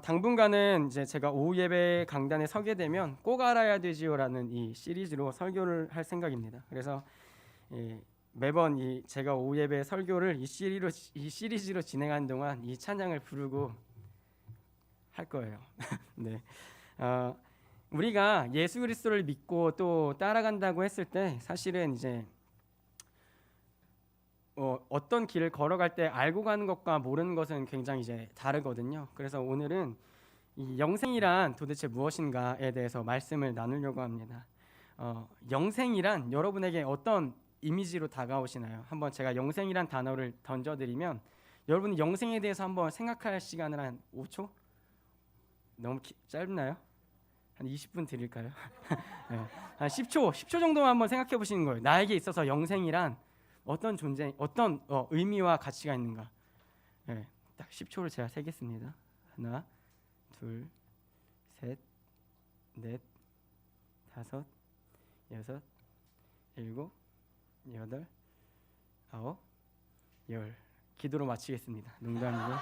당분간은 이제 제가 오후 예배 강단에 서게 되면 꼭 알아야 되지요라는 이 시리즈로 설교를 할 생각입니다. 그래서 매번 제가 오후 예배 설교를 이 시리즈로 진행하는 동안 이 찬양을 부르고 할 거예요. 네, 우리가 예수 그리스도를 믿고 또 따라간다고 했을 때 사실은 이제 어떤 길을 걸어갈 때 알고 가는 것과 모르는 것은 굉장히 이제 다르거든요. 그래서 오늘은 이 영생이란 도대체 무엇인가에 대해서 말씀을 나누려고 합니다. 영생이란 여러분에게 어떤 이미지로 다가오시나요? 한번 제가 영생이란 단어를 던져드리면 여러분이 영생에 대해서 한번 생각할 시간을 한 5초? 너무 짧나요? 한 20분 드릴까요? 네. 한 10초 정도만 한번 생각해 보시는 거예요. 나에게 있어서 영생이란 어떤 존재, 어떤 의미와 가치가 있는가? 네, 딱 10초를 제가 세겠습니다. 하나, 둘, 셋, 넷, 다섯, 여섯, 일곱, 여덟, 아홉, 열. 기도로 마치겠습니다. 농담이고.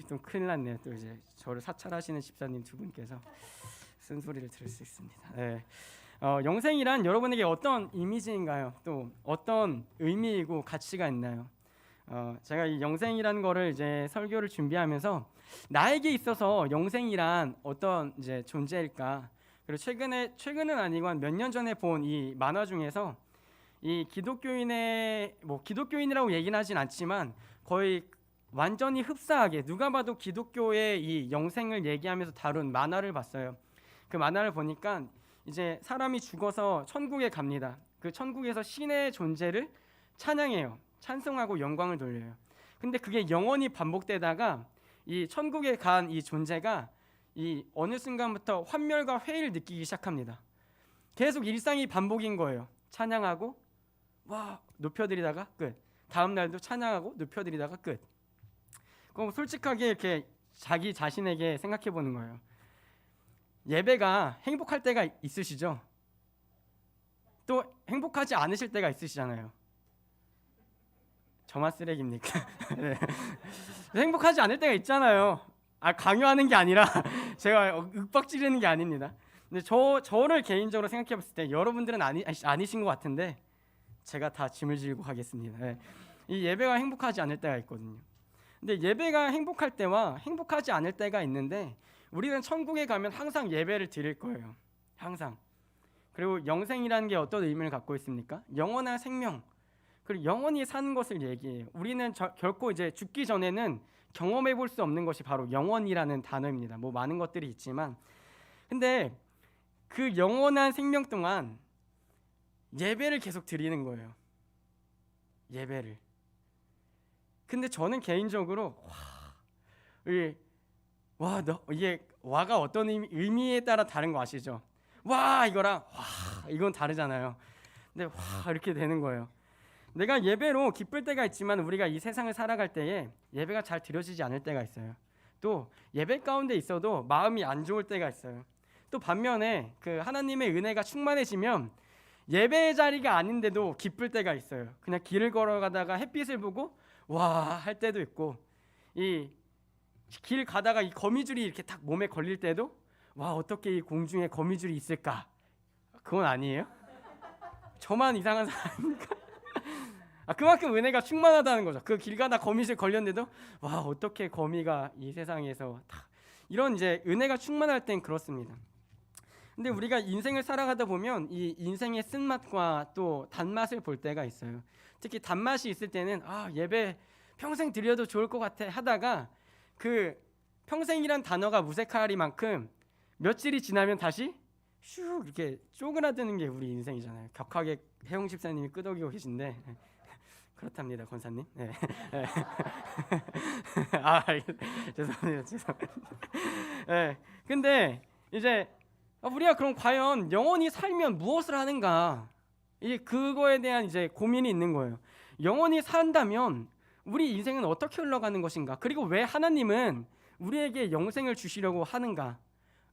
좀 큰일 났네요. 또 이제 저를 사찰하시는 집사님 두 분께서 쓴소리를 들을 수 있습니다. 네. 영생이란 여러분에게 어떤 이미지인가요? 또 어떤 의미이고 가치가 있나요? 제가 이 영생이라는 거를 이제 설교를 준비하면서 나에게 있어서 영생이란 어떤 이제 존재일까? 그리고 최근은 아니고 한 몇 년 전에 본 이 만화 중에서 이 기독교인이라고 얘기는 하진 않지만 거의 완전히 흡사하게 누가 봐도 기독교의 이 영생을 얘기하면서 다룬 만화를 봤어요. 그 만화를 보니까 이제 사람이 죽어서 천국에 갑니다. 그 천국에서 신의 존재를 찬양해요. 찬송하고 영광을 돌려요. 근데 그게 영원히 반복되다가 이 천국에 간 이 존재가 이 어느 순간부터 환멸과 회의를 느끼기 시작합니다. 계속 일상이 반복인 거예요. 찬양하고 와 높여드리다가 끝. 다음 날도 찬양하고 높여드리다가 끝. 그럼 솔직하게 이렇게 자기 자신에게 생각해 보는 거예요. 예배가 행복할 때가 있으시죠? 또 행복하지 않으실 때가 있으시잖아요. 저만 쓰레기입니까? 네. 행복하지 않을 때가 있잖아요. 강요하는 게 아니라 제가 윽박지르는 게 아닙니다. 근데 저를 개인적으로 생각해 봤을 때 여러분들은 아니신 것 같은데 제가 다 짐을 지고 가겠습니다. 네. 이 예배가 행복하지 않을 때가 있거든요. 근데 예배가 행복할 때와 행복하지 않을 때가 있는데 우리는 천국에 가면 항상 예배를 드릴 거예요. 항상. 그리고 영생이라는 게 어떤 의미를 갖고 있습니까? 영원한 생명. 그리고 영원히 사는 것을 얘기해요. 우리는 결코 이제 죽기 전에는 경험해 볼 수 없는 것이 바로 영원이라는 단어입니다. 뭐 많은 것들이 있지만 근데 그 영원한 생명 동안 예배를 계속 드리는 거예요. 예배를. 근데 저는 개인적으로 이게 와가 어떤 의미에 따라 다른 거 아시죠? 와 이거랑 와 이건 다르잖아요. 근데 와 이렇게 되는 거예요. 내가 예배로 기쁠 때가 있지만 우리가 이 세상을 살아갈 때에 예배가 잘 드려지지 않을 때가 있어요. 또 예배 가운데 있어도 마음이 안 좋을 때가 있어요. 또 반면에 그 하나님의 은혜가 충만해지면 예배 자리가 아닌데도 기쁠 때가 있어요. 그냥 길을 걸어가다가 햇빛을 보고 와 할 때도 있고 이 길 가다가 이 거미줄이 이렇게 딱 몸에 걸릴 때도 와 어떻게 이 공중에 거미줄이 있을까? 그건 아니에요? 저만 이상한 사람입니까? 그만큼 은혜가 충만하다는 거죠. 그 길 가다 거미줄 걸렸는데도 와 어떻게 거미가 이 세상에서 다 이런 이제 은혜가 충만할 땐 그렇습니다. 근데 우리가 인생을 살아가다 보면 이 인생의 쓴맛과 또 단맛을 볼 때가 있어요. 특히 단맛이 있을 때는 예배 평생 드려도 좋을 것 같아 하다가 그 평생이란 단어가 무색하리만큼 며칠이 지나면 다시 슉 이렇게 쪼그라드는 게 우리 인생이잖아요. 격하게 혜영 집사님이 끄덕이고 계신데 그렇답니다, 권사님. 네. 죄송합니다. 네. 근데 이제 우리가 그럼 과연 영원히 살면 무엇을 하는가? 이제 그거에 대한 이제 고민이 있는 거예요. 영원히 산다면 우리 인생은 어떻게 흘러가는 것인가? 그리고 왜 하나님은 우리에게 영생을 주시려고 하는가?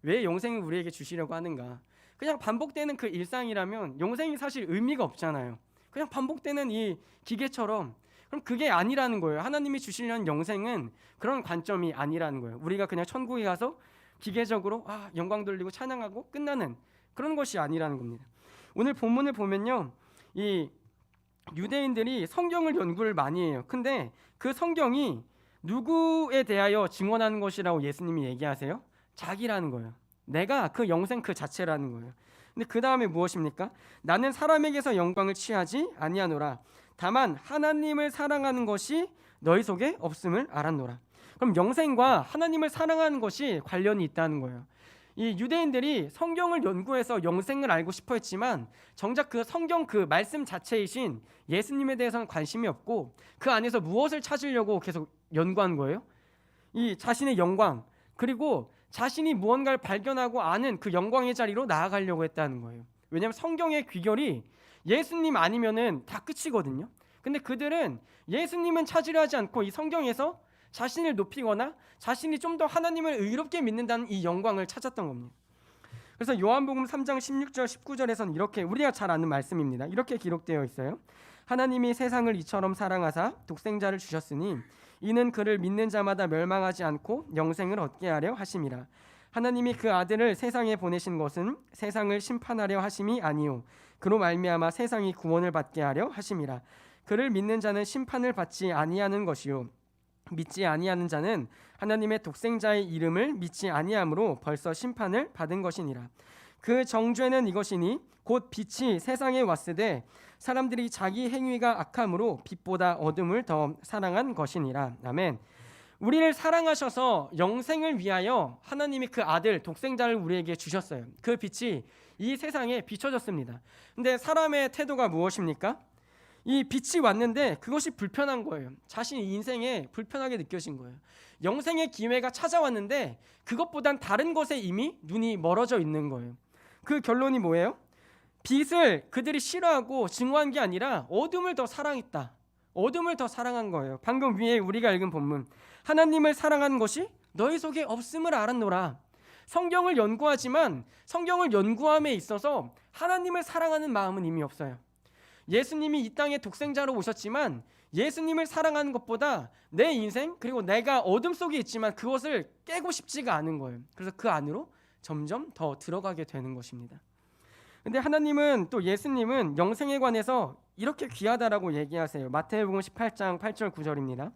왜 영생을 우리에게 주시려고 하는가? 그냥 반복되는 그 일상이라면 영생이 사실 의미가 없잖아요. 그냥 반복되는 이 기계처럼 그럼 그게 아니라는 거예요. 하나님이 주시려는 영생은 그런 관점이 아니라는 거예요. 우리가 그냥 천국에 가서 기계적으로 영광 돌리고 찬양하고 끝나는 그런 것이 아니라는 겁니다. 오늘 본문을 보면요, 이 유대인들이 성경을 연구를 많이 해요. 근데 그 성경이 누구에 대하여 증언하는 것이라고 예수님이 얘기하세요? 자기라는 거예요. 내가 그 영생 그 자체라는 거예요. 근데 그 다음에 무엇입니까? 나는 사람에게서 영광을 취하지 아니하노라. 다만 하나님을 사랑하는 것이 너희 속에 없음을 알았노라. 그럼 영생과 하나님을 사랑하는 것이 관련이 있다는 거예요. 이 유대인들이 성경을 연구해서 영생을 알고 싶어 했지만 정작 그 성경 그 말씀 자체이신 예수님에 대해서는 관심이 없고 그 안에서 무엇을 찾으려고 계속 연구한 거예요? 이 자신의 영광, 그리고 자신이 무언가를 발견하고 아는 그 영광의 자리로 나아가려고 했다는 거예요. 왜냐하면 성경의 귀결이 예수님 아니면은 다 끝이거든요. 근데 그들은 예수님은 찾으려 하지 않고 이 성경에서 자신을 높이거나 자신이 좀 더 하나님을 의롭게 믿는다는 이 영광을 찾았던 겁니다. 그래서 요한복음 3장 16절 19절에서는 이렇게, 우리가 잘 아는 말씀입니다. 이렇게 기록되어 있어요. 하나님이 세상을 이처럼 사랑하사 독생자를 주셨으니 이는 그를 믿는 자마다 멸망하지 않고 영생을 얻게 하려 하심이라. 하나님이 그 아들을 세상에 보내신 것은 세상을 심판하려 하심이 아니요 그로 말미암아 세상이 구원을 받게 하려 하심이라. 그를 믿는 자는 심판을 받지 아니하는 것이요 믿지 아니하는 자는 하나님의 독생자의 이름을 믿지 아니함으로 벌써 심판을 받은 것이니라. 그 정죄는 이것이니 곧 빛이 세상에 왔으되 사람들이 자기 행위가 악함으로 빛보다 어둠을 더 사랑한 것이니라. 아멘. 우리를 사랑하셔서 영생을 위하여 하나님이 그 아들 독생자를 우리에게 주셨어요. 그 빛이 이 세상에 비춰졌습니다. 근데 사람의 태도가 무엇입니까? 이 빛이 왔는데 그것이 불편한 거예요. 자신의 인생에 불편하게 느껴진 거예요. 영생의 기회가 찾아왔는데 그것보단 다른 것에 이미 눈이 멀어져 있는 거예요. 그 결론이 뭐예요? 빛을 그들이 싫어하고 증오한 게 아니라 어둠을 더 사랑했다. 어둠을 더 사랑한 거예요. 방금 위에 우리가 읽은 본문, 하나님을 사랑하는 것이 너희 속에 없음을 알았노라. 성경을 연구하지만 성경을 연구함에 있어서 하나님을 사랑하는 마음은 이미 없어요. 예수님이 이 땅에 독생자로 오셨지만 예수님을 사랑하는 것보다 내 인생, 그리고 내가 어둠 속에 있지만 그것을 깨고 싶지가 않은 거예요. 그래서 그 안으로 점점 더 들어가게 되는 것입니다. 근데 하나님은, 또 예수님은 영생에 관해서 이렇게 귀하다라고 얘기하세요. 마태복음 18장 8절 9절입니다.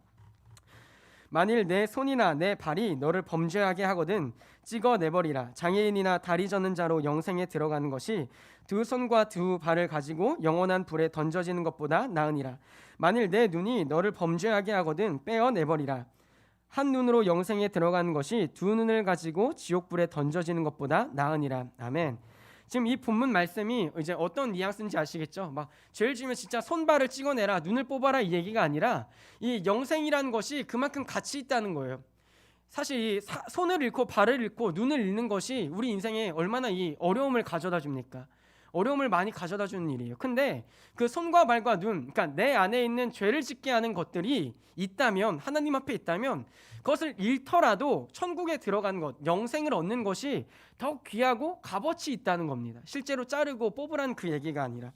만일 내 손이나 내 발이 너를 범죄하게 하거든 찍어내버리라. 장애인이나 다리 저는 자로 영생에 들어가는 것이 두 손과 두 발을 가지고 영원한 불에 던져지는 것보다 나으니라. 만일 내 눈이 너를 범죄하게 하거든 빼어내버리라. 한 눈으로 영생에 들어가는 것이 두 눈을 가지고 지옥불에 던져지는 것보다 나으니라. 아멘. 지금 이 본문 말씀이 이제 어떤 뉘앙스인지 아시겠죠? 막 죄를 지으면 진짜 손발을 찍어내라, 눈을 뽑아라, 이 얘기가 아니라 이 영생이라는 것이 그만큼 가치 있다는 거예요. 사실 이 손을 잃고 발을 잃고 눈을 잃는 것이 우리 인생에 얼마나 이 어려움을 가져다 줍니까? 어려움을 많이 가져다 주는 일이에요. 근데 그 손과 발과 눈, 그러니까 내 안에 있는 죄를 짓게 하는 것들이 있다면, 하나님 앞에 있다면 그것을 잃더라도 천국에 들어가는 것, 영생을 얻는 것이 더 귀하고 값어치 있다는 겁니다. 실제로 자르고 뽑으라는 그 얘기가 아니라.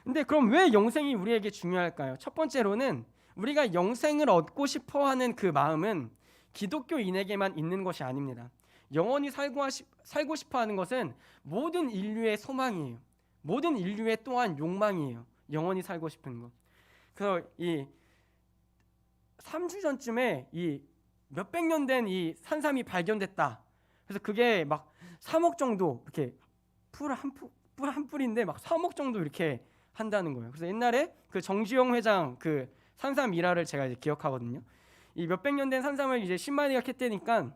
근데 그럼 왜 영생이 우리에게 중요할까요? 첫 번째로는 우리가 영생을 얻고 싶어하는 그 마음은 기독교인에게만 있는 것이 아닙니다. 영원히 살고 싶어하는 것은 모든 인류의 소망이에요. 모든 인류의 또한 욕망이에요. 영원히 살고 싶은 것. 그래서 이 3주 전쯤에 이 몇백 년 된 이 산삼이 발견됐다. 그래서 그게 막 3억 정도 이렇게 풀 한 뿌리인데 막 3억 정도 이렇게 한다는 거예요. 그래서 옛날에 그 정주영 회장 그 산삼 일화를 제가 이제 기억하거든요. 이 몇백 년 된 산삼을 이제 10마리가 캤다니까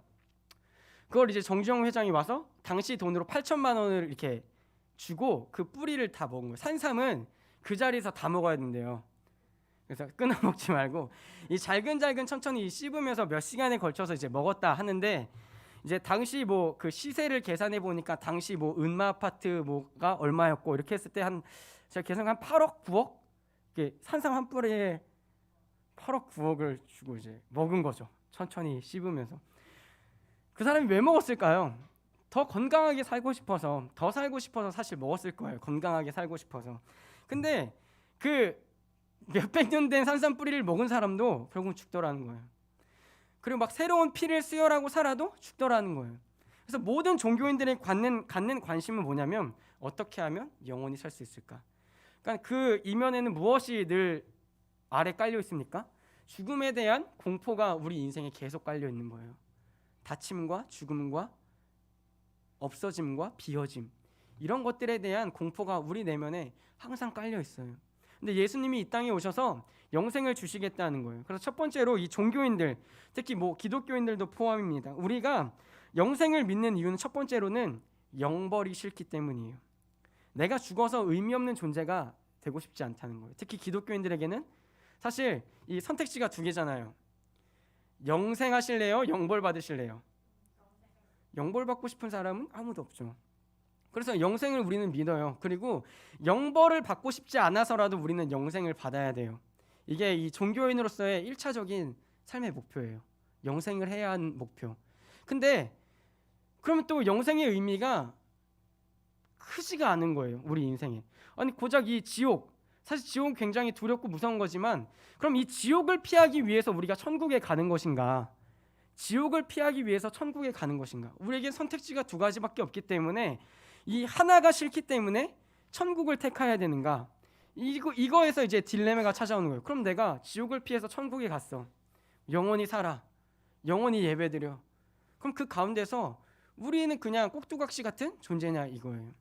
그걸 이제 정주영 회장이 와서 당시 돈으로 8천만 원을 이렇게 주고 그 뿌리를 다 먹은 거예요. 산삼은 그 자리에서 다 먹어야 된대요. 그래서 끊어 먹지 말고 이 잘근잘근 천천히 씹으면서 몇 시간에 걸쳐서 이제 먹었다 하는데, 이제 당시 뭐 그 시세를 계산해 보니까 당시 뭐 은마 아파트 뭐가 얼마였고 이렇게 했을 때 한 제가 계산 한 8억 9억 이게 산삼 한 뿌리에 8억 9억을 주고 이제 먹은 거죠. 천천히 씹으면서. 그 사람이 왜 먹었을까요? 더 건강하게 살고 싶어서, 더 살고 싶어서 사실 먹었을 거예요. 건강하게 살고 싶어서. 근데 그 몇백 년 된 산삼 뿌리를 먹은 사람도 결국 죽더라는 거예요. 그리고 막 새로운 피를 수혈하고 살아도 죽더라는 거예요. 그래서 모든 종교인들이 갖는 관심은 뭐냐면 어떻게 하면 영원히 살 수 있을까? 그러니까 그 이면에는 무엇이 늘 아래 깔려 있습니까? 죽음에 대한 공포가 우리 인생에 계속 깔려 있는 거예요. 다침과 죽음과 없어짐과 비어짐, 이런 것들에 대한 공포가 우리 내면에 항상 깔려 있어요. 근데 예수님이 이 땅에 오셔서 영생을 주시겠다는 거예요. 그래서 첫 번째로 이 종교인들, 특히 기독교인들도 포함입니다. 우리가 영생을 믿는 이유는 첫 번째로는 영벌이 싫기 때문이에요. 내가 죽어서 의미 없는 존재가 되고 싶지 않다는 거예요. 특히 기독교인들에게는 사실 이 선택지가 두 개잖아요. 영생하실래요? 영벌 받으실래요? 영벌 받고 싶은 사람은 아무도 없죠. 그래서 영생을 우리는 믿어요. 그리고 영벌을 받고 싶지 않아서라도 우리는 영생을 받아야 돼요. 이게 이 종교인으로서의 1차적인 삶의 목표예요. 영생을 해야 하는 목표. 근데 그러면 또 영생의 의미가 크지가 않은 거예요. 우리 인생에. 아니 고작 이 지옥, 사실 지옥은 굉장히 두렵고 무서운 거지만 그럼 이 지옥을 피하기 위해서 우리가 천국에 가는 것인가? 지옥을 피하기 위해서 천국에 가는 것인가? 우리에게 선택지가 두 가지밖에 없기 때문에 이 하나가 싫기 때문에 천국을 택해야 되는가? 이거에서 이제 딜레마가 찾아오는 거예요. 그럼 내가 지옥을 피해서 천국에 갔어. 영원히 살아. 영원히 예배드려. 그럼 그 가운데서 우리는 그냥 꼭두각시 같은 존재냐 이거예요.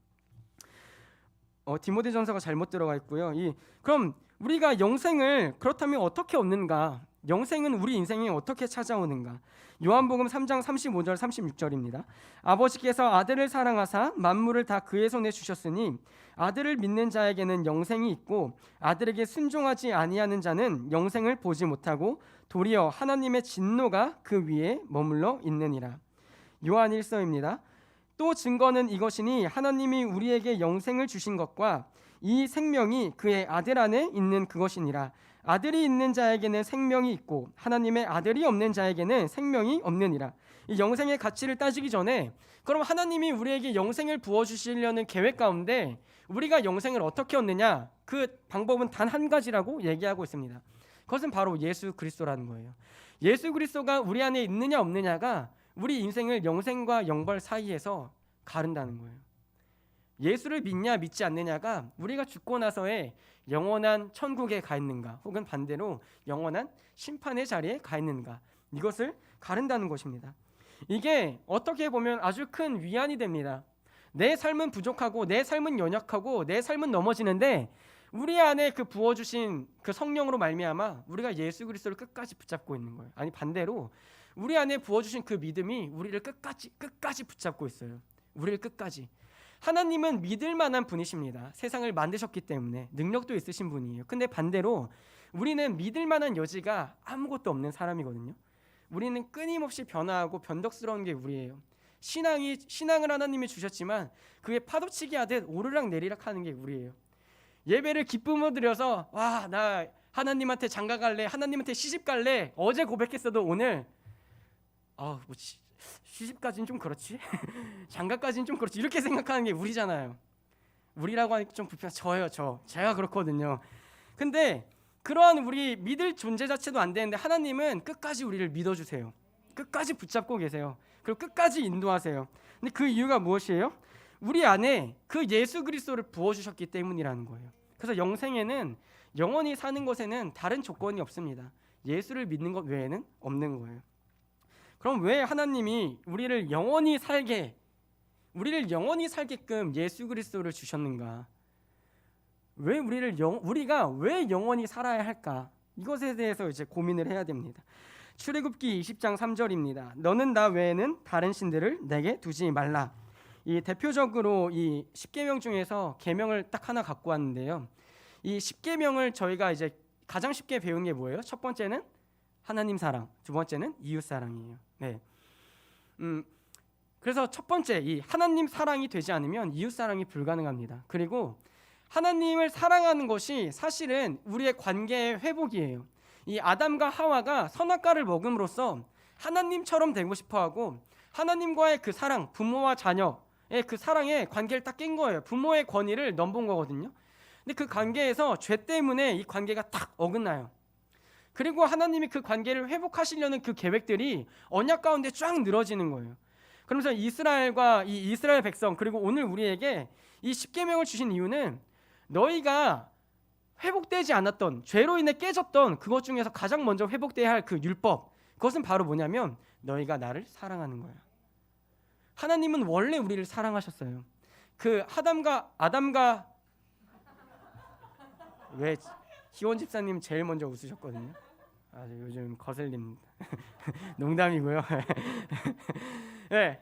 디모데전서가 잘못 들어가 있고요. 그럼 우리가 영생을 그렇다면 어떻게 얻는가? 영생은 우리 인생에 어떻게 찾아오는가? 요한복음 3장 35절 36절입니다. 아버지께서 아들을 사랑하사 만물을 다 그의 손에 주셨으니 아들을 믿는 자에게는 영생이 있고 아들에게 순종하지 아니하는 자는 영생을 보지 못하고 도리어 하나님의 진노가 그 위에 머물러 있느니라. 요한 1서입니다. 또 증거는 이것이니 하나님이 우리에게 영생을 주신 것과 이 생명이 그의 아들 안에 있는 그것이니라. 아들이 있는 자에게는 생명이 있고 하나님의 아들이 없는 자에게는 생명이 없느니라. 이 영생의 가치를 따지기 전에 그럼 하나님이 우리에게 영생을 부어주시려는 계획 가운데 우리가 영생을 어떻게 얻느냐? 그 방법은 단 한 가지라고 얘기하고 있습니다. 그것은 바로 예수 그리스도라는 거예요. 예수 그리스도가 우리 안에 있느냐 없느냐가 우리 인생을 영생과 영벌 사이에서 가른다는 거예요. 예수를 믿냐 믿지 않느냐가 우리가 죽고 나서의 영원한 천국에 가 있는가 혹은 반대로 영원한 심판의 자리에 가 있는가, 이것을 가른다는 것입니다. 이게 어떻게 보면 아주 큰 위안이 됩니다. 내 삶은 부족하고 내 삶은 연약하고 내 삶은 넘어지는데 우리 안에 그 부어주신 그 성령으로 말미암아 우리가 예수 그리스도를 끝까지 붙잡고 있는 거예요. 아니 반대로 우리 안에 부어주신 그 믿음이 우리를 끝까지 붙잡고 있어요. 우리를 끝까지. 하나님은 믿을 만한 분이십니다. 세상을 만드셨기 때문에 능력도 있으신 분이에요. 근데 반대로 우리는 믿을 만한 여지가 아무것도 없는 사람이거든요. 우리는 끊임없이 변화하고 변덕스러운 게 우리예요. 신앙을 하나님이 주셨지만 그게 파도치기 하듯 오르락 내리락 하는 게 우리예요. 예배를 기쁨으로 드려서 와, 나 하나님한테 장가 갈래, 하나님한테 시집 갈래, 어제 고백했어도 오늘 시집까지는 좀 그렇지 장가까지는 좀 그렇지 이렇게 생각하는 게 우리잖아요. 우리라고 하니까 좀 불편해요. 제가 그렇거든요. 근데 그러한 우리 믿을 존재 자체도 안 되는데 하나님은 끝까지 우리를 믿어주세요. 끝까지 붙잡고 계세요. 그리고 끝까지 인도하세요. 근데 그 이유가 무엇이에요? 우리 안에 그 예수 그리스도를 부어주셨기 때문이라는 거예요. 그래서 영생에는, 영원히 사는 것에는 다른 조건이 없습니다. 예수를 믿는 것 외에는 없는 거예요. 그럼 왜 하나님이 우리를 영원히 살게끔 예수 그리스도를 주셨는가? 왜 우리가 왜 영원히 살아야 할까? 이것에 대해서 이제 고민을 해야 됩니다. 출애굽기 20장 3절입니다. 너는 나 외에는 다른 신들을 내게 두지 말라. 이 대표적으로 이 10계명 중에서 계명을 딱 하나 갖고 왔는데요. 이 10계명을 저희가 이제 가장 쉽게 배운 게 뭐예요? 첫 번째는 하나님 사랑, 두 번째는 이웃 사랑이에요. 네. 그래서 첫 번째 이 하나님 사랑이 되지 않으면 이웃 사랑이 불가능합니다. 그리고 하나님을 사랑하는 것이 사실은 우리의 관계의 회복이에요. 이 아담과 하와가 선악과를 먹음으로써 하나님처럼 되고 싶어하고 하나님과의 그 사랑, 부모와 자녀의 그 사랑의 관계를 딱 깬 거예요. 부모의 권위를 넘본 거거든요. 근데 그 관계에서 죄 때문에 이 관계가 딱 어긋나요. 그리고 하나님이 그 관계를 회복하시려는 그 계획들이 언약 가운데 쫙 늘어지는 거예요. 그러면서 이스라엘과 이 이스라엘 백성, 그리고 오늘 우리에게 이 십계명을 주신 이유는 너희가 회복되지 않았던, 죄로 인해 깨졌던 그것 중에서 가장 먼저 회복돼야 할 그 율법, 그것은 바로 뭐냐면 너희가 나를 사랑하는 거예요. 하나님은 원래 우리를 사랑하셨어요. 그 아담과 왜 희원 집사님 제일 먼저 웃으셨거든요. 요즘 거슬림 농담이고요. 네,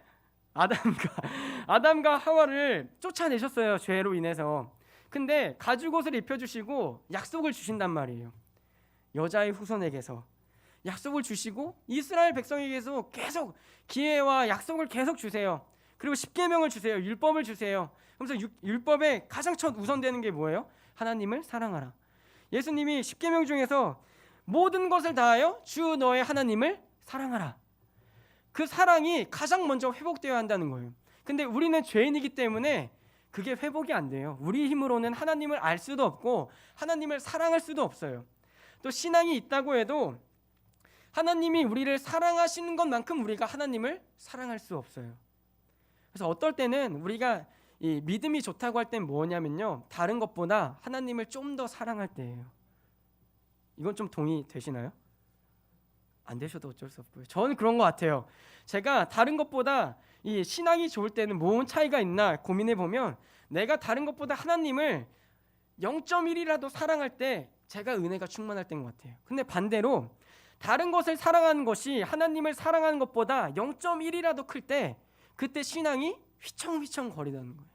아담과 하와를 쫓아내셨어요, 죄로 인해서. 근데 가죽옷을 입혀주시고 약속을 주신단 말이에요. 여자의 후손에게서 약속을 주시고 이스라엘 백성에게서 계속 기회와 약속을 계속 주세요. 그리고 십계명을 주세요. 율법을 주세요. 그래서 율법에 가장 첫 우선되는 게 뭐예요? 하나님을 사랑하라. 예수님이 십계명 중에서 모든 것을 다하여 주 너의 하나님을 사랑하라. 그 사랑이 가장 먼저 회복되어야 한다는 거예요. 근데 우리는 죄인이기 때문에 그게 회복이 안 돼요. 우리 힘으로는 하나님을 알 수도 없고 하나님을 사랑할 수도 없어요. 또 신앙이 있다고 해도 하나님이 우리를 사랑하시는 것만큼 우리가 하나님을 사랑할 수 없어요. 그래서 어떨 때는 우리가 이 믿음이 좋다고 할 땐 뭐냐면요, 다른 것보다 하나님을 좀 더 사랑할 때예요. 이건 좀 동의되시나요? 안 되셔도 어쩔 수 없고요. 저는 그런 것 같아요. 제가 다른 것보다 이 신앙이 좋을 때는 뭔 차이가 있나 고민해 보면 내가 다른 것보다 하나님을 0.1이라도 사랑할 때 제가 은혜가 충만할 때인 것 같아요. 근데 반대로 다른 것을 사랑하는 것이 하나님을 사랑하는 것보다 0.1이라도 클 때 그때 신앙이 휘청휘청 거리다는 거예요.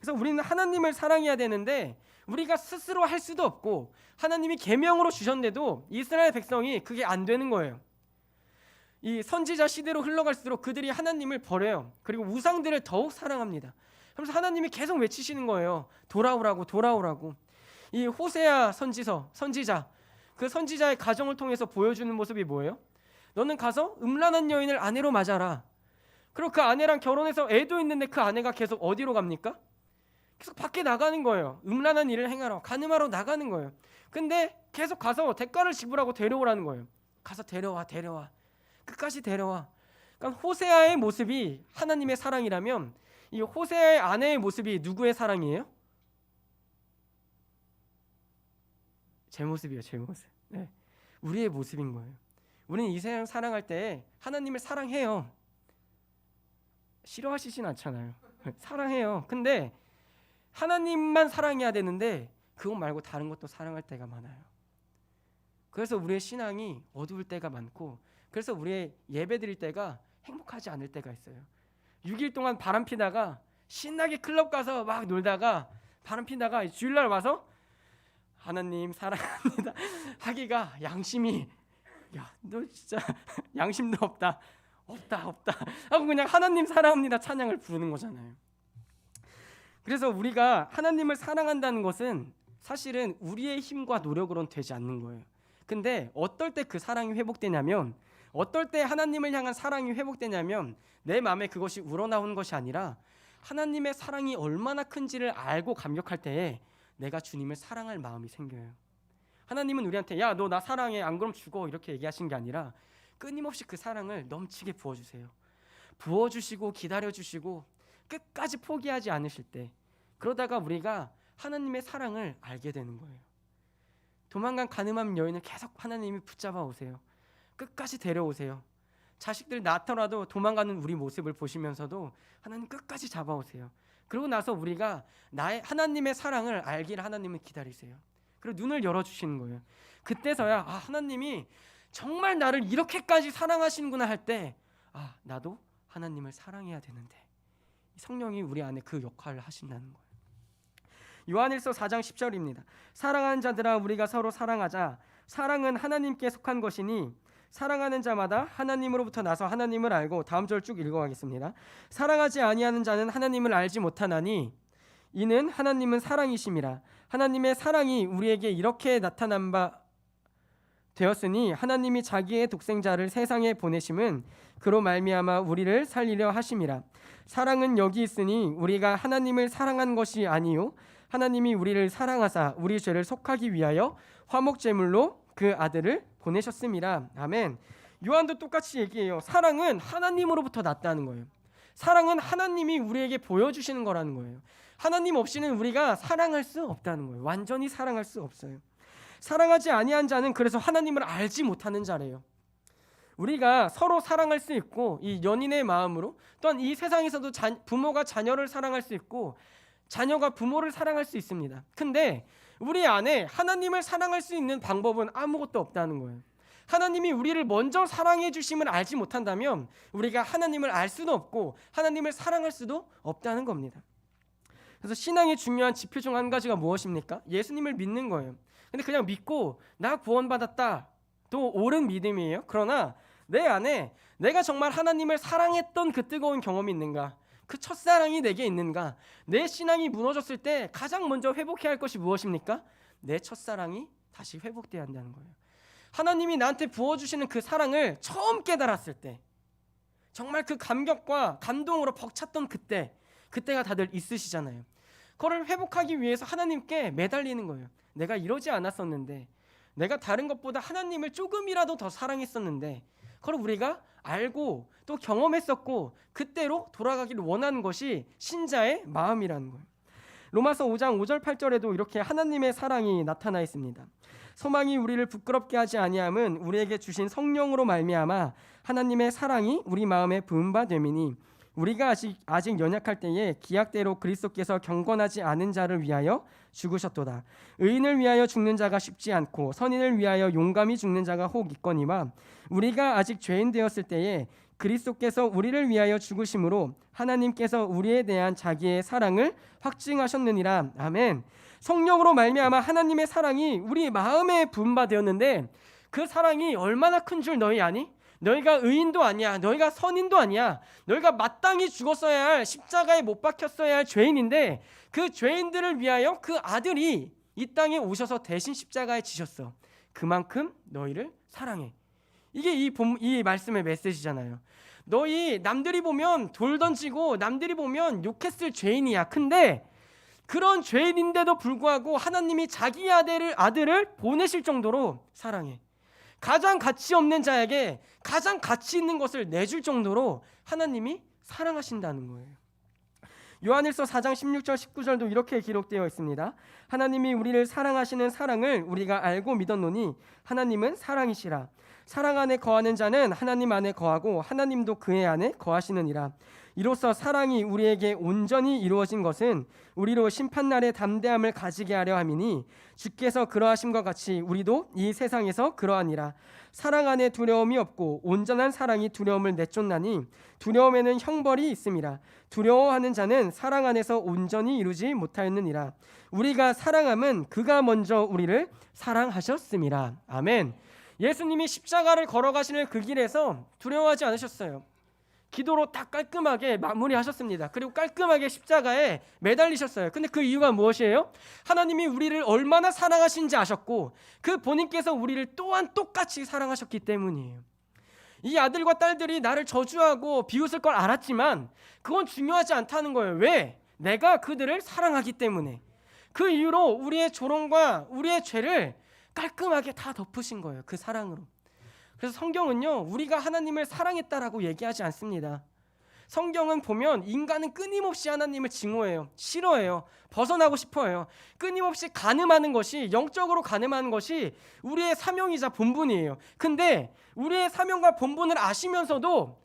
그래서 우리는 하나님을 사랑해야 되는데 우리가 스스로 할 수도 없고 하나님이 계명으로 주셨는데도 이스라엘 백성이 그게 안 되는 거예요. 이 선지자 시대로 흘러갈수록 그들이 하나님을 버려요. 그리고 우상들을 더욱 사랑합니다. 그래서 하나님이 계속 외치시는 거예요. 돌아오라고, 돌아오라고. 이 호세아 선지자, 그 선지자의 가정을 통해서 보여주는 모습이 뭐예요? 너는 가서 음란한 여인을 아내로 맞아라. 그리고 그 아내랑 결혼해서 애도 있는데 그 아내가 계속 어디로 갑니까? 계속 밖에 나가는 거예요. 음란한 일을 행하러, 간음하러 나가는 거예요. 근데 계속 가서 대가를 지불하고 데려오라는 거예요. 가서 데려와. 끝까지 데려와. 그러니까 호세아의 모습이 하나님의 사랑이라면 이 호세아의 아내의 모습이 누구의 사랑이에요? 제 모습이에요. 제 모습. 네. 우리의 모습인 거예요. 우리는 이 세상 사랑할 때 하나님을 사랑해요. 싫어하시진 않잖아요. 사랑해요. 근데 하나님만 사랑해야 되는데 그것 말고 다른 것도 사랑할 때가 많아요. 그래서 우리의 신앙이 어두울 때가 많고, 그래서 우리의 예배 드릴 때가 행복하지 않을 때가 있어요. 6일 동안 바람 피다가 신나게 클럽 가서 막 놀다가 바람 피다가 주일날 와서 하나님 사랑합니다 하기가 양심이, 야, 너 진짜 양심도 없다 하고 그냥 하나님 사랑합니다 찬양을 부르는 거잖아요. 그래서 우리가 하나님을 사랑한다는 것은 사실은 우리의 힘과 노력으로는 되지 않는 거예요. 근데 어떨 때 그 사랑이 회복되냐면, 어떨 때 하나님을 향한 사랑이 회복되냐면 내 마음에 그것이 우러나오는 것이 아니라 하나님의 사랑이 얼마나 큰지를 알고 감격할 때에 내가 주님을 사랑할 마음이 생겨요. 하나님은 우리한테 야, 너 나 사랑해, 안 그럼 죽어, 이렇게 얘기하신 게 아니라 끊임없이 그 사랑을 넘치게 부어주세요. 부어주시고 기다려주시고 끝까지 포기하지 않으실 때, 그러다가 우리가 하나님의 사랑을 알게 되는 거예요. 도망간 가늠한 여인을 계속 하나님이 붙잡아 오세요. 끝까지 데려오세요. 자식들 낳더라도 도망가는 우리 모습을 보시면서도 하나님 끝까지 잡아오세요. 그러고 나서 우리가 나의 하나님의 사랑을 알기를 하나님은 기다리세요. 그리고 눈을 열어주시는 거예요. 그때서야 하나님이 정말 나를 이렇게까지 사랑하시는구나 할 때 나도 하나님을 사랑해야 되는데, 성령이 우리 안에 그 역할을 하신다는 거예요. 요한일서 4장 10절입니다. 사랑하는 자들아, 우리가 서로 사랑하자. 사랑은 하나님께 속한 것이니 사랑하는 자마다 하나님으로부터 나서 하나님을 알고, 다음 절 쭉 읽어가겠습니다. 사랑하지 아니하는 자는 하나님을 알지 못하나니 이는 하나님은 사랑이심이라. 하나님의 사랑이 우리에게 이렇게 나타난 바 되었으니 하나님이 자기의 독생자를 세상에 보내심은 그로 말미암아 우리를 살리려 하심이라. 사랑은 여기 있으니 우리가 하나님을 사랑한 것이 아니요 하나님이 우리를 사랑하사 우리 죄를 속하기 위하여 화목제물로 그 아들을 보내셨음이라. 아멘. 요한도 똑같이 얘기해요. 사랑은 하나님으로부터 났다는 거예요. 사랑은 하나님이 우리에게 보여주시는 거라는 거예요. 하나님 없이는 우리가 사랑할 수 없다는 거예요. 완전히 사랑할 수 없어요. 사랑하지 아니한 자는 그래서 하나님을 알지 못하는 자래요. 우리가 서로 사랑할 수 있고, 이 연인의 마음으로, 또한 이 세상에서도 부모가 자녀를 사랑할 수 있고 자녀가 부모를 사랑할 수 있습니다. 근데 우리 안에 하나님을 사랑할 수 있는 방법은 아무것도 없다는 거예요. 하나님이 우리를 먼저 사랑해 주심을 알지 못한다면 우리가 하나님을 알 수도 없고 하나님을 사랑할 수도 없다는 겁니다. 그래서 신앙의 중요한 지표 중 한 가지가 무엇입니까? 예수님을 믿는 거예요. 근데 그냥 믿고 나 구원받았다, 또 옳은 믿음이에요. 그러나 내 안에 내가 정말 하나님을 사랑했던 그 뜨거운 경험이 있는가? 그 첫사랑이 내게 있는가? 내 신앙이 무너졌을 때 가장 먼저 회복해야 할 것이 무엇입니까? 내 첫사랑이 다시 회복돼야 한다는 거예요. 하나님이 나한테 부어주시는 그 사랑을 처음 깨달았을 때, 정말 그 감격과 감동으로 벅찼던 그때가 다들 있으시잖아요. 그걸 회복하기 위해서 하나님께 매달리는 거예요. 내가 이러지 않았었는데, 내가 다른 것보다 하나님을 조금이라도 더 사랑했었는데, 그걸 우리가 알고 또 경험했었고 그때로 돌아가기를 원하는 것이 신자의 마음이라는 거예요. 로마서 5장 5절 8절에도 이렇게 하나님의 사랑이 나타나 있습니다. 소망이 우리를 부끄럽게 하지 아니함은 우리에게 주신 성령으로 말미암아 하나님의 사랑이 우리 마음에 부은 바 됨이니, 우리가 아직 연약할 때에 기약대로 그리스도께서 경건하지 않은 자를 위하여 죽으셨도다. 의인을 위하여 죽는 자가 쉽지 않고 선인을 위하여 용감히 죽는 자가 혹 있거니와, 우리가 아직 죄인 되었을 때에 그리스도께서 우리를 위하여 죽으심으로 하나님께서 우리에 대한 자기의 사랑을 확증하셨느니라. 아멘. 성령으로 말미암아 하나님의 사랑이 우리 마음에 부은 바 되었는데, 그 사랑이 얼마나 큰 줄 너희 아니? 너희가 의인도 아니야, 너희가 선인도 아니야, 너희가 마땅히 죽었어야 할, 십자가에 못 박혔어야 할 죄인인데 그 죄인들을 위하여 그 아들이 이 땅에 오셔서 대신 십자가에 지셨어. 그만큼 너희를 사랑해. 이게 이 말씀의 메시지잖아요. 너희 남들이 보면 돌 던지고 남들이 보면 욕했을 죄인이야. 근데 그런 죄인인데도 불구하고 하나님이 자기 아들을 보내실 정도로 사랑해. 가장 가치 없는 자에게 가장 가치 있는 것을 내줄 정도로 하나님이 사랑하신다는 거예요. 요한일서 4장 16절 19절도 이렇게 기록되어 있습니다. 하나님이 우리를 사랑하시는 사랑을 우리가 알고 믿었노니 하나님은 사랑이시라. 사랑 안에 거하는 자는 하나님 안에 거하고 하나님도 그의 안에 거하시느니라. 이로써 사랑이 우리에게 온전히 이루어진 것은 우리로 심판날의 담대함을 가지게 하려 함이니, 주께서 그러하심과 같이 우리도 이 세상에서 그러하니라. 사랑 안에 두려움이 없고 온전한 사랑이 두려움을 내쫓나니, 두려움에는 형벌이 있음이라. 두려워하는 자는 사랑 안에서 온전히 이루지 못하였느니라. 우리가 사랑함은 그가 먼저 우리를 사랑하셨음이라. 아멘. 예수님이 십자가를 걸어가시는 그 길에서 두려워하지 않으셨어요. 기도로 딱 깔끔하게 마무리하셨습니다. 그리고 깔끔하게 십자가에 매달리셨어요. 근데 그 이유가 무엇이에요? 하나님이 우리를 얼마나 사랑하신지 아셨고 그 본인께서 우리를 또한 똑같이 사랑하셨기 때문이에요. 이 아들과 딸들이 나를 저주하고 비웃을 걸 알았지만 그건 중요하지 않다는 거예요. 왜? 내가 그들을 사랑하기 때문에. 그 이유로 우리의 조롱과 우리의 죄를 깔끔하게 다 덮으신 거예요. 그 사랑으로. 그래서 성경은요, 우리가 하나님을 사랑했다라고 얘기하지 않습니다. 성경은 보면 인간은 끊임없이 하나님을 증오해요. 싫어해요. 벗어나고 싶어해요. 끊임없이 간음하는 것이, 영적으로 간음하는 것이 우리의 사명이자 본분이에요. 근데 우리의 사명과 본분을 아시면서도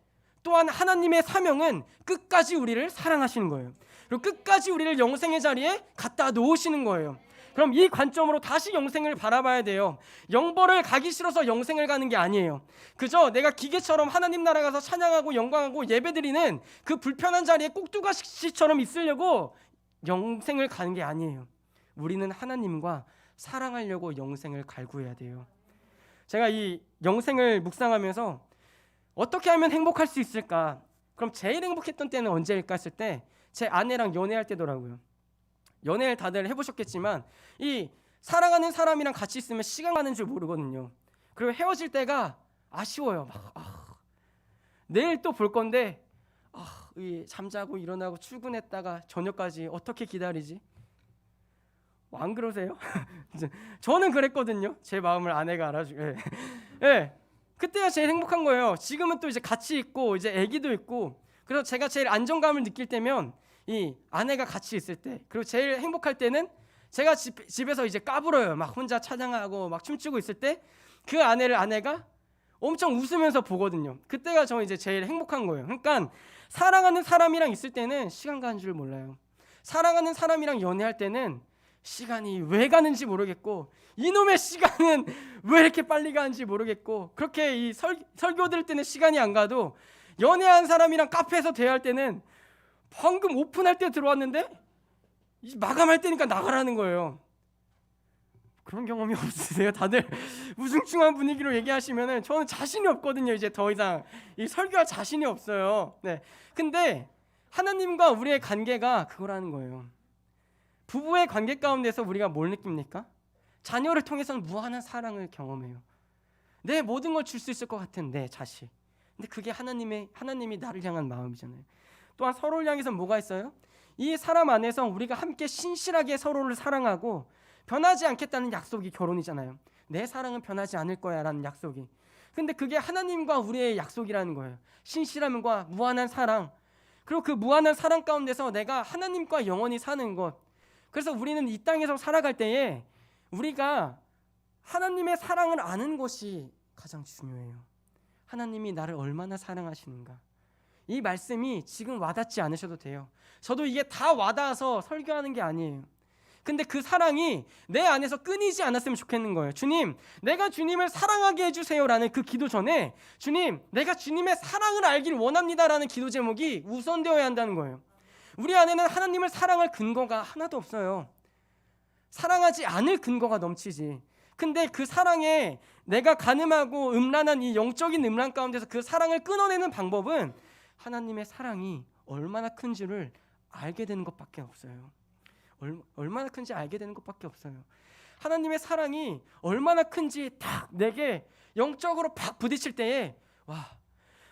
또한 하나님의 사명은 끝까지 우리를 사랑하시는 거예요. 그리고 끝까지 우리를 영생의 자리에 갖다 놓으시는 거예요. 그럼 이 관점으로 다시 영생을 바라봐야 돼요. 영벌을 가기 싫어서 영생을 가는 게 아니에요. 그저 내가 기계처럼 하나님 나라 가서 찬양하고 영광하고 예배드리는 그 불편한 자리에 꼭두가시처럼 있으려고 영생을 가는 게 아니에요. 우리는 하나님과 사랑하려고 영생을 갈구해야 돼요. 제가 이 영생을 묵상하면서 어떻게 하면 행복할 수 있을까? 그럼 제일 행복했던 때는 언제일까 했을 때 제 아내랑 연애할 때더라고요. 연애를 다들 해보셨겠지만 이 사랑하는 사람이랑 같이 있으면 시간 가는 줄 모르거든요. 그리고 헤어질 때가 아쉬워요. 내일 또 볼 건데 잠자고 일어나고 출근했다가 저녁까지 어떻게 기다리지? 안 그러세요? 저는 그랬거든요. 제 마음을 아내가 알아주고. 예. 예. 그때가 제일 행복한 거예요. 지금은 또 이제 같이 있고 이제 아기도 있고, 그래서 제가 제일 안정감을 느낄 때면 이 아내가 같이 있을 때, 그리고 제일 행복할 때는 제가 집에서 이제 까불어요. 막 혼자 찬양하고 막 춤추고 있을 때 그 아내가 엄청 웃으면서 보거든요. 그때가 저 이제 제일 행복한 거예요. 그러니까 사랑하는 사람이랑 있을 때는 시간 가는 줄 몰라요. 사랑하는 사람이랑 연애할 때는 시간이 왜 가는지 모르겠고, 이놈의 시간은 왜 이렇게 빨리 가는지 모르겠고, 그렇게 이 설교 들을 때는 시간이 안 가도 연애한 사람이랑 카페에서 대화할 때는 방금 오픈할 때 들어왔는데 마감할 때니까 나가라는 거예요. 그런 경험이 없으세요? 다들 우중충한 분위기로 얘기하시면은 저는 자신이 없거든요. 이제 더 이상 이 설교할 자신이 없어요. 네. 근데 하나님과 우리의 관계가 그거라는 거예요. 부부의 관계 가운데서 우리가 뭘 느낍니까? 자녀를 통해서는 무한한 사랑을 경험해요. 내 모든 걸 줄 수 있을 것 같은 내 자식. 근데 그게 하나님이 나를 향한 마음이잖아요. 또한 서로를 향해서 뭐가 있어요? 이 사람 안에서 우리가 함께 신실하게 서로를 사랑하고 변하지 않겠다는 약속이 결혼이잖아요. 내 사랑은 변하지 않을 거야 라는 약속이. 근데 그게 하나님과 우리의 약속이라는 거예요. 신실함과 무한한 사랑. 그리고 그 무한한 사랑 가운데서 내가 하나님과 영원히 사는 것. 그래서 우리는 이 땅에서 살아갈 때에 우리가 하나님의 사랑을 아는 것이 가장 중요해요. 하나님이 나를 얼마나 사랑하시는가. 이 말씀이 지금 와닿지 않으셔도 돼요. 저도 이게 다 와닿아서 설교하는 게 아니에요. 근데 그 사랑이 내 안에서 끊이지 않았으면 좋겠는 거예요. 주님, 내가 주님을 사랑하게 해주세요라는 그 기도 전에 주님, 내가 주님의 사랑을 알길 원합니다라는 기도 제목이 우선되어야 한다는 거예요. 우리 안에는 하나님을 사랑할 근거가 하나도 없어요. 사랑하지 않을 근거가 넘치지. 근데 그 사랑에 내가 가늠하고 음란한 이 영적인 음란 가운데서 그 사랑을 끊어내는 방법은 하나님의 사랑이 얼마나 큰지를 알게 되는 것밖에 없어요. 얼마나 큰지 알게 되는 것밖에 없어요. 하나님의 사랑이 얼마나 큰지 딱 내게 영적으로 팍 부딪힐 때에 와,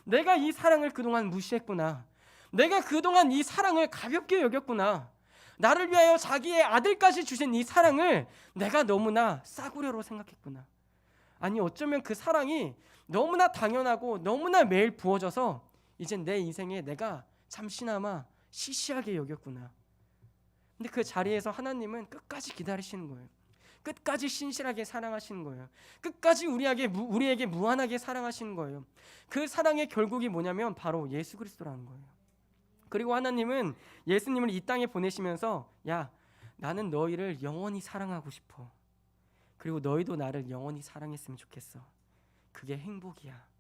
내가 이 사랑을 그동안 무시했구나. 내가 그동안 이 사랑을 가볍게 여겼구나. 나를 위하여 자기의 아들까지 주신 이 사랑을 내가 너무나 싸구려로 생각했구나. 아니 어쩌면 그 사랑이 너무나 당연하고 너무나 매일 부어져서 이젠 내 인생에 내가 잠시나마 시시하게 여겼구나. 근데 그 자리에서 하나님은 끝까지 기다리시는 거예요. 끝까지 신실하게 사랑하시는 거예요. 끝까지 우리에게 무한하게 사랑하시는 거예요. 그 사랑의 결국이 뭐냐면 바로 예수 그리스도라는 거예요. 그리고 하나님은 예수님을 이 땅에 보내시면서 야, 나는 너희를 영원히 사랑하고 싶어. 그리고 너희도 나를 영원히 사랑했으면 좋겠어. 그게 행복이야.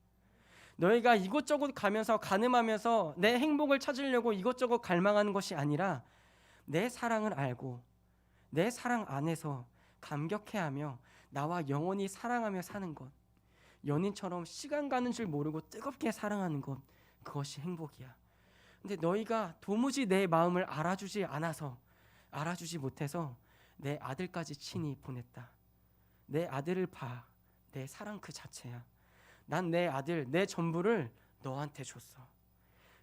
너희가 이곳저곳 가면서 가늠하면서 내 행복을 찾으려고 이곳저곳 갈망하는 것이 아니라 내 사랑을 알고 내 사랑 안에서 감격해하며 나와 영원히 사랑하며 사는 것. 연인처럼 시간 가는 줄 모르고 뜨겁게 사랑하는 것. 그것이 행복이야. 근데 너희가 도무지 내 마음을 알아주지 못해서 내 아들까지 친히 보냈다. 내 아들을 봐. 내 사랑 그 자체야. 난 내 아들, 내 전부를 너한테 줬어.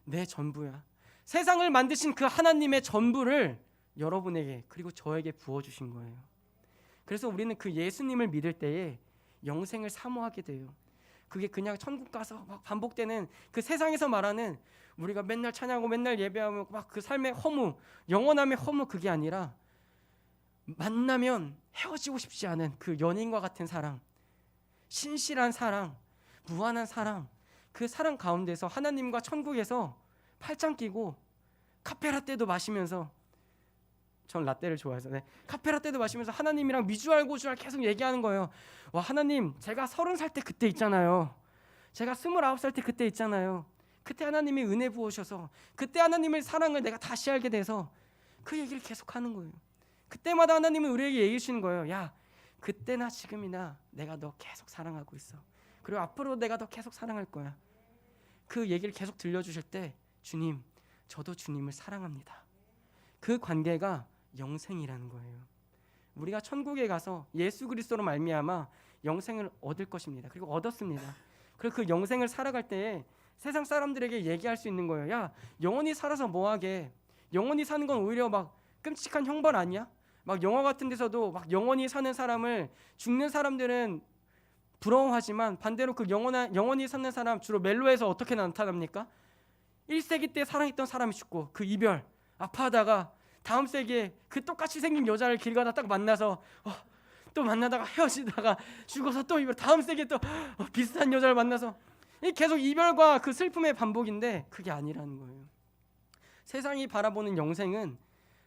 내 전부야. 세상을 만드신 그 하나님의 전부를 여러분에게 그리고 저에게 부어주신 거예요. 그래서 우리는 그 예수님을 믿을 때에 영생을 사모하게 돼요. 그게 그냥 천국 가서 막 반복되는 그 세상에서 말하는 우리가 맨날 찬양하고 맨날 예배하고 막 그 삶의 허무, 영원함의 허무 그게 아니라 만나면 헤어지고 싶지 않은 그 연인과 같은 사랑, 신실한 사랑, 무한한 사랑, 그 사랑 가운데서 하나님과 천국에서 팔짱 끼고 카페라떼도 마시면서, 전 라떼를 좋아해서 카페라떼도 마시면서 하나님이랑 미주알 고주알 계속 얘기하는 거예요. 와, 하나님, 제가 30살 때 그때 있잖아요. 제가 29살 때 그때 있잖아요. 그때 하나님이 은혜 부으셔서 그때 하나님의 사랑을 내가 다시 알게 돼서 그 얘기를 계속하는 거예요. 그때마다 하나님은 우리에게 얘기해 주시는 거예요. 야, 그때나 지금이나 내가 너 계속 사랑하고 있어. 그리고 앞으로 내가 너 계속 사랑할 거야. 그 얘기를 계속 들려주실 때 주님, 저도 주님을 사랑합니다. 그 관계가 영생이라는 거예요. 우리가 천국에 가서 예수 그리스도로 말미암아 영생을 얻을 것입니다. 그리고 얻었습니다. 그리고 그 영생을 살아갈 때에 세상 사람들에게 얘기할 수 있는 거예요. 야, 영원히 살아서 뭐하게? 영원히 사는 건 오히려 막 끔찍한 형벌 아니야? 막 영화 같은 데서도 막 영원히 사는 사람을 죽는 사람들은 부러워하지만 반대로 그 영원히 사는 사람 주로 멜로에서 어떻게 나타납니까? 1세기 때 사랑했던 사람이 죽고 그 이별 아파하다가 다음 세기에 그 똑같이 생긴 여자를 길 가다 딱 만나서 또 만나다가 헤어지다가 죽어서 또 이별, 다음 세기에 또 비슷한 여자를 만나서 계속 이별과 그 슬픔의 반복인데 그게 아니라는 거예요. 세상이 바라보는 영생은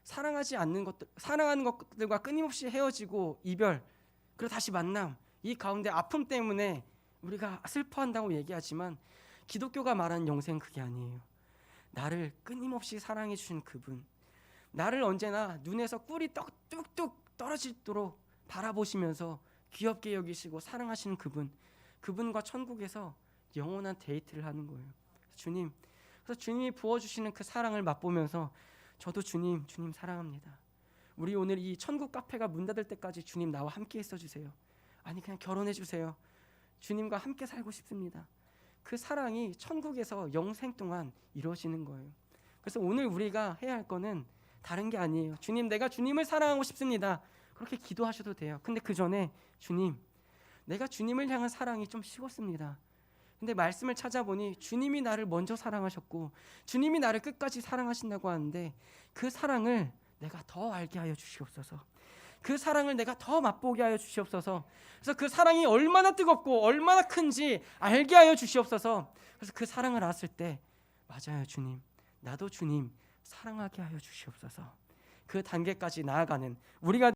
사랑하는 것들과 끊임없이 헤어지고 이별 그리고 다시 만남, 이 가운데 아픔 때문에 우리가 슬퍼한다고 얘기하지만 기독교가 말하는 영생은 그게 아니에요. 나를 끊임없이 사랑해 주신 그분, 나를 언제나 눈에서 꿀이 뚝뚝 떨어지도록 바라보시면서 귀엽게 여기시고 사랑하시는 그분과 천국에서 영원한 데이트를 하는 거예요. 그래서 주님이 부어주시는 그 사랑을 맛보면서 저도 주님 사랑합니다. 우리 오늘 이 천국 카페가 문 닫을 때까지 주님 나와 함께 있어 주세요. 아니 그냥 결혼해 주세요. 주님과 함께 살고 싶습니다. 그 사랑이 천국에서 영생 동안 이루어지는 거예요. 그래서 오늘 우리가 해야 할 거는 다른 게 아니에요. 주님, 내가 주님을 사랑하고 싶습니다. 그렇게 기도하셔도 돼요. 근데 그 전에 주님, 내가 주님을 향한 사랑이 좀 식었습니다. 근데 말씀을 찾아보니 주님이 나를 먼저 사랑하셨고 주님이 나를 끝까지 사랑하신다고 하는데 그 사랑을 내가 더 알게 하여 주시옵소서. 그 사랑을 내가 더 맛보게 하여 주시옵소서. 그래서 그 사랑이 얼마나 뜨겁고 얼마나 큰지 알게 하여 주시옵소서. 그래서 그 사랑을 알았을 때 맞아요 주님, 나도 주님 사랑하게 하여 주시옵소서. 그 단계까지 나아가는 우리가